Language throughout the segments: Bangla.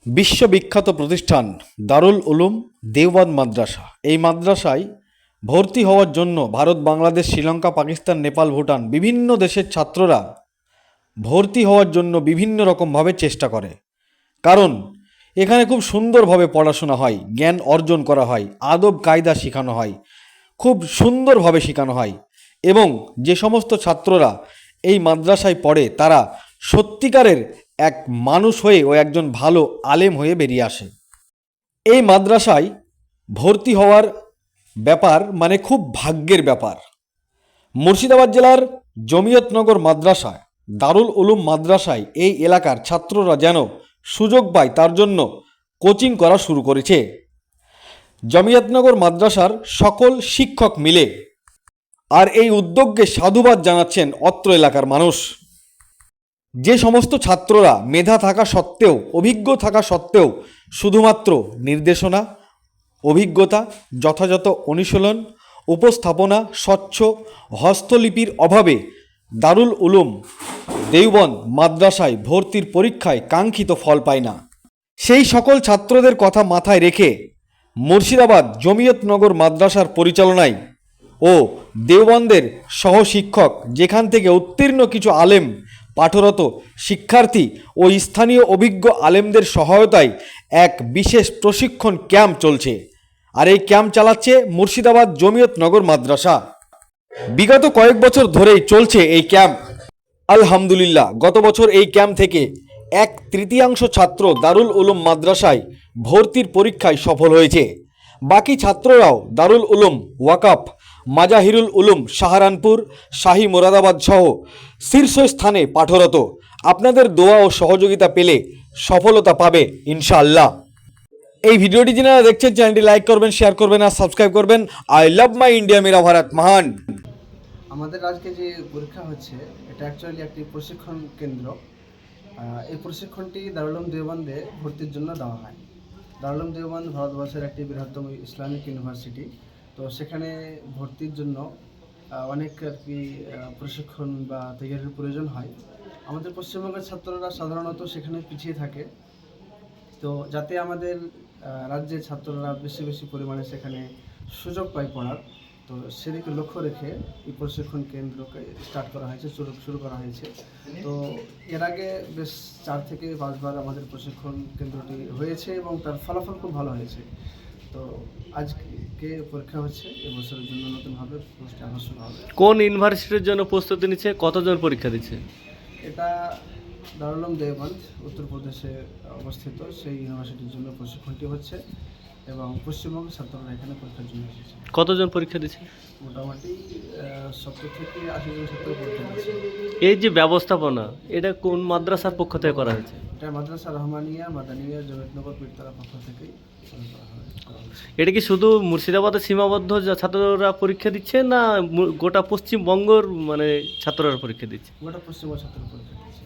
বিশ্ববিখ্যাত প্রতিষ্ঠান দারুল উলুম দেওবন্দ মাদ্রাসা। এই মাদ্রাসায় ভর্তি হওয়ার জন্য ভারত, বাংলাদেশ, শ্রীলঙ্কা, পাকিস্তান, নেপাল, ভুটান বিভিন্ন দেশের ছাত্ররা ভর্তি হওয়ার জন্য বিভিন্ন রকমভাবে চেষ্টা করে। কারণ এখানে খুব সুন্দরভাবে পড়াশোনা হয়, জ্ঞান অর্জন করা হয়, আদব কায়দা শেখানো হয়, খুব সুন্দরভাবে শেখানো হয়। এবং যে সমস্ত ছাত্ররা এই মাদ্রাসায় পড়ে তারা সত্যিকারের এক মানুষ হয়ে ও একজন ভালো আলেম হয়ে বেরিয়ে আসে। এই মাদ্রাসায় ভর্তি হওয়ার ব্যাপার মানে খুব ভাগ্যের ব্যাপার। মুর্শিদাবাদ জেলার জমিয়তনগর মাদ্রাসায় দারুল উলুম মাদ্রাসায় এই এলাকার ছাত্ররা যেন সুযোগ পায় তার জন্য কোচিং করা শুরু করেছে। জমিয়তনগর মাদ্রাসার সকল শিক্ষক মিলে আর এই উদ্যোগকে সাধুবাদ জানাচ্ছেন অত্র এলাকার মানুষ। যে সমস্ত ছাত্ররা মেধা থাকা সত্ত্বেও, অভিজ্ঞ থাকা সত্ত্বেও শুধুমাত্র নির্দেশনা, অভিজ্ঞতা, যথাযথ অনুশীলন, উপস্থাপনা, স্বচ্ছ হস্তলিপির অভাবে দারুল উলুম দেওবন্দ মাদ্রাসায় ভর্তির পরীক্ষায় কাঙ্ক্ষিত ফল পায় না, সেই সকল ছাত্রদের কথা মাথায় রেখে মুর্শিদাবাদ জমিয়তনগর মাদ্রাসার পরিচালনায় ও দেওবন্দের সহশিক্ষক, যেখান থেকে উত্তীর্ণ কিছু আলেম, পাঠরত শিক্ষার্থী ও স্থানীয় অভিজ্ঞ আলেমদের সহায়তায় এক বিশেষ প্রশিক্ষণ ক্যাম্প চলছে। আর এই ক্যাম্প চালাচ্ছে মুর্শিদাবাদ জমিয়তনগর মাদ্রাসা। বিগত কয়েক বছর ধরেই চলছে এই ক্যাম্প। আলহামদুলিল্লাহ, গত বছর এই ক্যাম্প থেকে 1/3 ছাত্র দারুল উলুম মাদ্রাসায় ভর্তির পরীক্ষায় সফল হয়েছে। বাকি ছাত্ররাও দারুল উলুম ওয়াকাফ, মাজাহিরুল উলুম সাহারানপুর, শাহী মোরাদাবাদ সহ শীর্ষস্থানে পাঠরত। আপনাদের দোয়া ও সহযোগিতা পেলে সফলতা পাবে ইনশাআল্লাহ। এই ভিডিওটি যারা দেখছেন চ্যানেলটি লাইক করবেন, শেয়ার করবেন আর সাবস্ক্রাইব করবেন। আই লাভ মাই ইন্ডিয়া, মেরা ভারত মহান। আমাদের আজকে যে পরীক্ষা হচ্ছে এটা অ্যাকচুয়ালি একটি প্রশিক্ষণ কেন্দ্র। এই প্রশিক্ষণটি দারুল উলুম দেওবন্দে ভর্তির জন্য দেওয়া হয়। দারুল উলুম দেওবন্দ ভারতবর্ষের একটি বৃহত্তম ইসলামিক ইউনিভার্সিটি। তো সেখানে ভর্তির জন্য অনেক আর কি প্রশিক্ষণ বা তৈরির প্রয়োজন হয়। আমাদের পশ্চিমবঙ্গের ছাত্ররা সাধারণত সেখানে পিছিয়ে থাকে। তো যাতে আমাদের রাজ্যের ছাত্ররা বেশি বেশি পরিমাণে সেখানে সুযোগ পায় পড়ার, তো সেদিকে লক্ষ্য রেখে এই প্রশিক্ষণ কেন্দ্রকে স্টার্ট করা হয়েছে, শুরু করা হয়েছে। তো এর আগে বেশ 4 থেকে 5 বার আমাদের প্রশিক্ষণ কেন্দ্রটি হয়েছে এবং তার ফলাফল খুব ভালো হয়েছে। তো আজকে পরীক্ষা হচ্ছে, এবছরের জন্য নতুনভাবে পোস্টে আনা শুরু হবে। কোন ইউনিভার্সিটির জন্য প্রস্তুতি নিচ্ছে, কতজন পরীক্ষা দিচ্ছে? এটা দারুল উলুম দেওবন্দ উত্তরপ্রদেশে অবস্থিত, সেই ইউনিভার্সিটির জন্য প্রশিক্ষণটি হচ্ছে এবং পশ্চিমবঙ্গের ছাত্ররা এখানে পরীক্ষার জন্য এসেছে। কতজন পরীক্ষা দিচ্ছে? মোটামুটি 70 থেকে 80 জন ছাত্র পরীক্ষা দিচ্ছে। এই যে ব্যবস্থাপনা, এটা কোন মাদ্রাসার পক্ষ থেকে করা হয়েছে? এটা মাদ্রাসা রহমানিয়া মাদানিয়া জমিয়তনগর পীরতলা পক্ষ থেকেই করা হয়েছে। এটা কি শুধু মুর্শিদাবাদে সীমাবদ্ধ যা ছাত্ররা পরীক্ষা দিচ্ছে, না গোটা পশ্চিমবঙ্গর মানে ছাত্ররা পরীক্ষা দিচ্ছে? গোটা পশ্চিমবঙ্গ ছাত্র পরীক্ষা দিচ্ছে।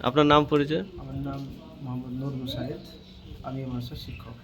আপনার নাম, পরিচয়? আমার নাম মোহাম্মদ নূর মুসাইদ, আমি মাদ্রাসার শিক্ষক।